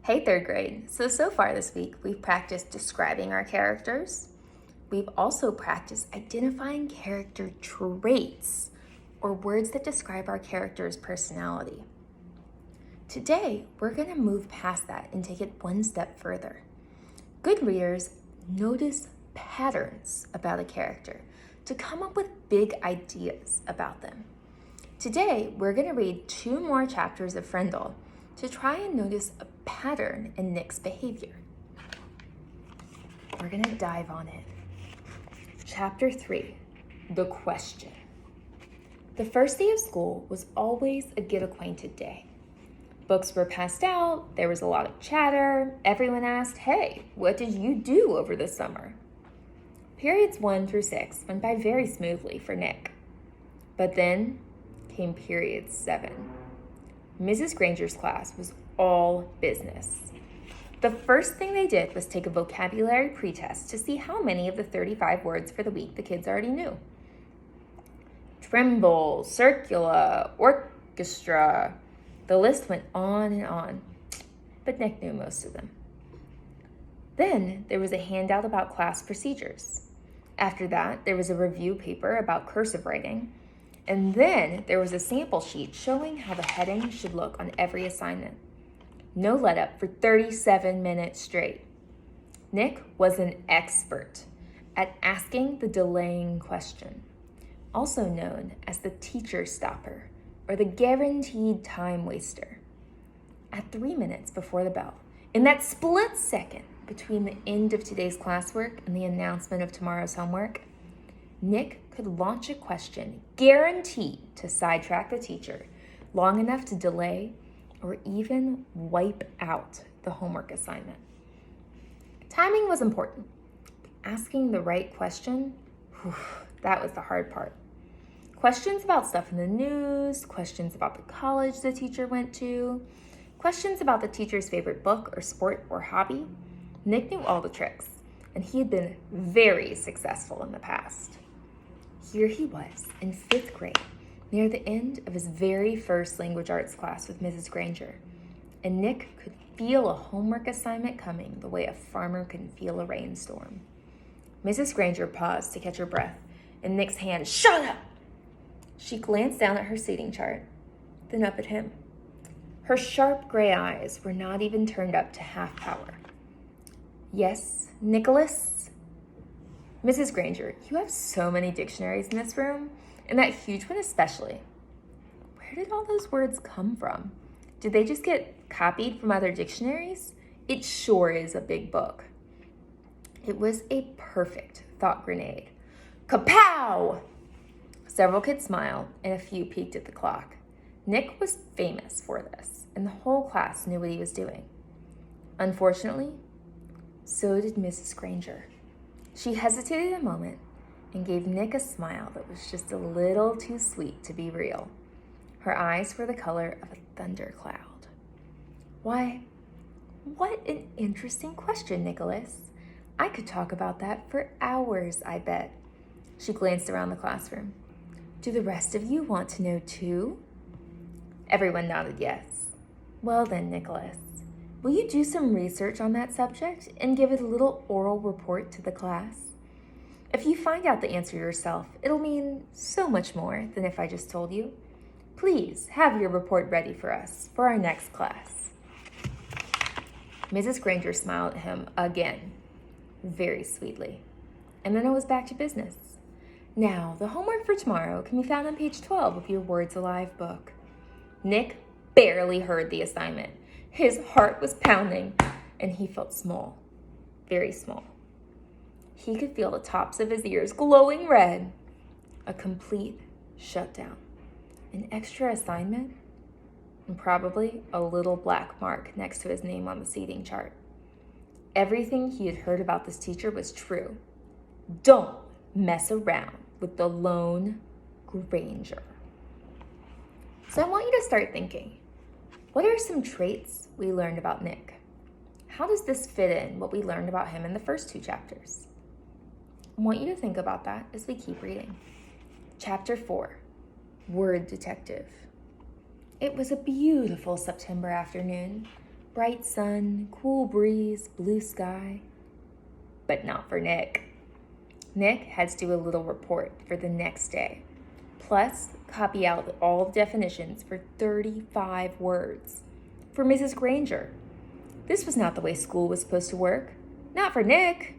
Hey, third grade. So far this week, we've practiced describing our characters. We've also practiced identifying character traits or words that describe our character's personality. Today, we're going to move past that and take it one step further. Good readers notice patterns about a character to come up with big ideas about them. Today, we're going to read 2 more chapters of Frindle to try and notice a pattern in Nick's behavior. We're going to dive on in. Chapter 3, The Question. The first day of school was always a get-acquainted day. Books were passed out, there was a lot of chatter, everyone asked, "Hey, what did you do over the summer?" Periods 1 through 6 went by very smoothly for Nick. But then came period 7. Mrs. Granger's class was all business. The first thing they did was take a vocabulary pretest to see how many of the 35 words for the week the kids already knew. Tremble, circula, orchestra. The list went on and on, but Nick knew most of them. Then there was a handout about class procedures. After that, there was a review paper about cursive writing, and then there was a sample sheet showing how the heading should look on every assignment. No let up for 37 minutes straight. Nick was an expert at asking the delaying question, also known as the teacher stopper or the guaranteed time waster. At 3 minutes before the bell, in that split second between the end of today's classwork and the announcement of tomorrow's homework, Nick could launch a question guaranteed to sidetrack the teacher long enough to delay or even wipe out the homework assignment. Timing was important. Asking the right question, that was the hard part. Questions about stuff in the news, questions about the college the teacher went to, questions about the teacher's favorite book or sport or hobby. Nick knew all the tricks, and he had been very successful in the past. Here he was in 5th grade, near the end of his very first language arts class with Mrs. Granger, and Nick could feel a homework assignment coming the way a farmer can feel a rainstorm. Mrs. Granger paused to catch her breath, and Nick's hand, "Shut up!" She glanced down at her seating chart, then up at him. Her sharp gray eyes were not even turned up to half power. "Yes, Nicholas?" "Mrs. Granger, you have so many dictionaries in this room, and that huge one especially. Where did all those words come from? Did they just get copied from other dictionaries? It sure is a big book." It was a perfect thought grenade. Kapow! Several kids smiled, and a few peeked at the clock. Nick was famous for this, and the whole class knew what he was doing. Unfortunately, so did Mrs. Granger. She hesitated a moment and gave Nick a smile that was just a little too sweet to be real. Her eyes were the color of a thundercloud. "Why, what an interesting question, Nicholas. I could talk about that for hours, I bet." She glanced around the classroom. "Do the rest of you want to know too?" Everyone nodded yes. "Well then, Nicholas, will you do some research on that subject and give it a little oral report to the class? If you find out the answer yourself, it'll mean so much more than if I just told you. Please have your report ready for us for our next class." Mrs. Granger smiled at him again, very sweetly, and then it was back to business. "Now, the homework for tomorrow can be found on page 12 of your Words Alive book." Nick barely heard the assignment. His heart was pounding, and he felt small, very small. He could feel the tops of his ears glowing red. A complete shutdown, an extra assignment, and probably a little black mark next to his name on the seating chart. Everything he had heard about this teacher was true. Don't mess around with the lone Granger. So I want you to start thinking, what are some traits we learned about Nick? How does this fit in what we learned about him in the first 2 chapters? I want you to think about that as we keep reading. Chapter 4, Word Detective. It was a beautiful September afternoon. Bright sun, cool breeze, blue sky. But not for Nick. Nick had to do a little report for the next day, plus copy out all the definitions for 35 words for Mrs. Granger. This was not the way school was supposed to work. Not for Nick.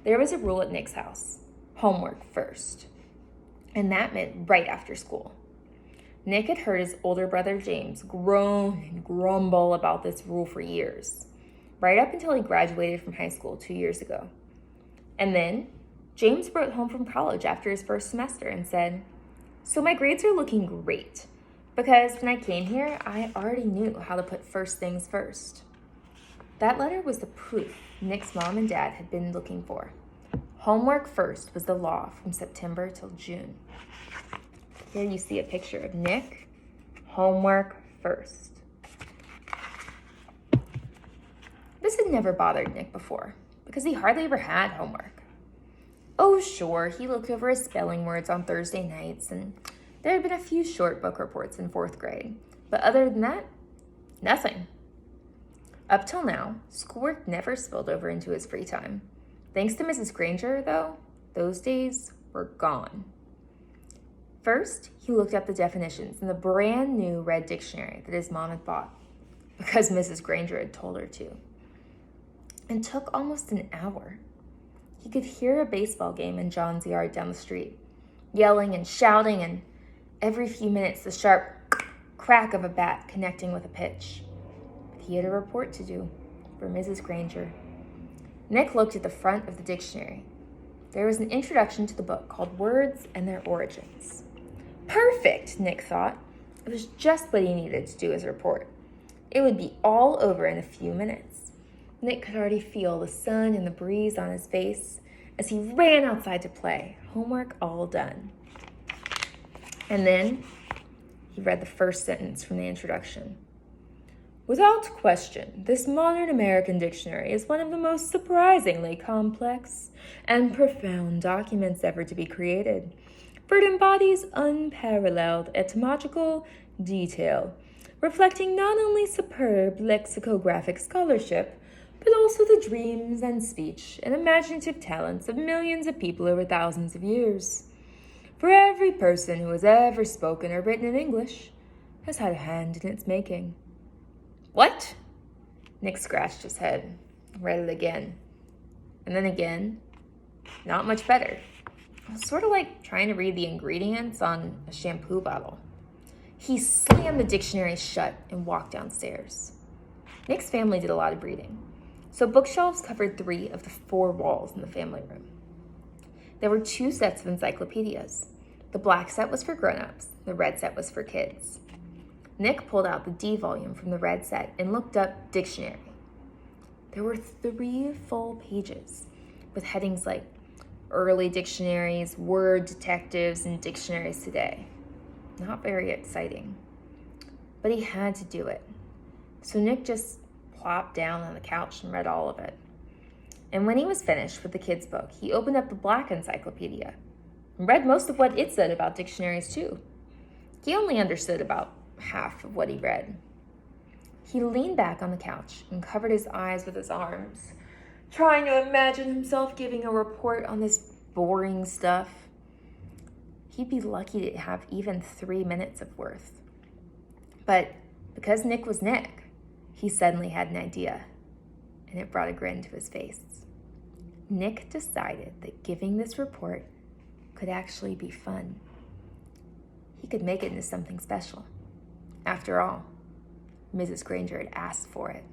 There was a rule at Nick's house. Homework first. And that meant right after school. Nick had heard his older brother James groan and grumble about this rule for years, right up until he graduated from high school 2 years ago. And then James wrote home from college after his first semester and said, "So my grades are looking great, because when I came here, I already knew how to put first things first." That letter was the proof Nick's mom and dad had been looking for. Homework first was the law from September till June. Here you see a picture of Nick, homework first. This had never bothered Nick before, because he hardly ever had homework. Oh, sure, he looked over his spelling words on Thursday nights, and there had been a few short book reports in 4th grade. But other than that, nothing. Up till now, schoolwork never spilled over into his free time. Thanks to Mrs. Granger, though, those days were gone. First, he looked up the definitions in the brand new red dictionary that his mom had bought, because Mrs. Granger had told her to. It took almost an hour. He could hear a baseball game in John's yard down the street, yelling and shouting, and every few minutes the sharp crack of a bat connecting with a pitch. But he had a report to do for Mrs. Granger. Nick looked at the front of the dictionary. There was an introduction to the book called Words and Their Origins. Perfect, Nick thought. It was just what he needed to do his report. It would be all over in a few minutes. Nick could already feel the sun and the breeze on his face as he ran outside to play, homework all done. And then he read the first sentence from the introduction. Without question, this modern American dictionary is one of the most surprisingly complex and profound documents ever to be created, for it embodies unparalleled etymological detail, reflecting not only superb lexicographic scholarship, but also the dreams and speech and imaginative talents of millions of people over thousands of years. For every person who has ever spoken or written in English has had a hand in its making. What? Nick scratched his head, read it again, and then again. Not much better. It was sort of like trying to read the ingredients on a shampoo bottle. He slammed the dictionary shut and walked downstairs. Nick's family did a lot of reading, so bookshelves covered 3 of the 4 walls in the family room. There were 2 sets of encyclopedias. The black set was for grown-ups, the red set was for kids. Nick pulled out the D volume from the red set and looked up dictionary. There were 3 full pages with headings like early dictionaries, word detectives, and dictionaries today. Not very exciting. But he had to do it. So Nick just plopped down on the couch and read all of it. And when he was finished with the kids' book, he opened up the black encyclopedia and read most of what it said about dictionaries too. He only understood about half of what he read. He leaned back on the couch and covered his eyes with his arms, trying to imagine himself giving a report on this boring stuff. He'd be lucky to have even 3 minutes of worth. But because Nick was Nick, he suddenly had an idea, and it brought a grin to his face. Nick decided that giving this report could actually be fun. He could make it into something special. After all, Mrs. Granger had asked for it.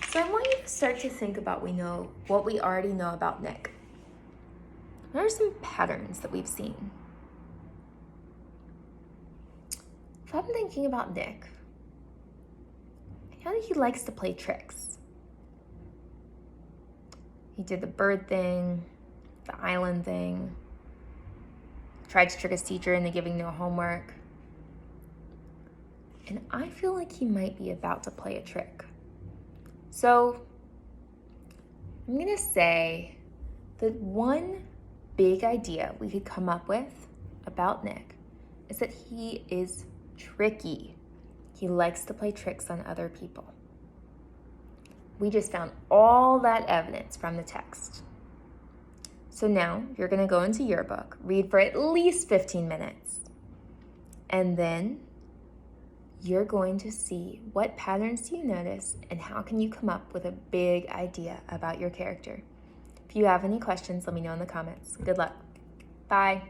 So I want you to start to think about what we already know about Nick. What are some patterns that we've seen? If I'm thinking about Nick, I know that he likes to play tricks. He did the bird thing, the island thing, tried to trick his teacher into giving no homework. And I feel like he might be about to play a trick. So I'm going to say that one big idea we could come up with about Nick is that he is tricky. He likes to play tricks on other people. We just found all that evidence from the text. So now you're going to go into your book, read for at least 15 minutes, and then you're going to see what patterns do you notice and how can you come up with a big idea about your character. If you have any questions, let me know in the comments. Good luck. Bye.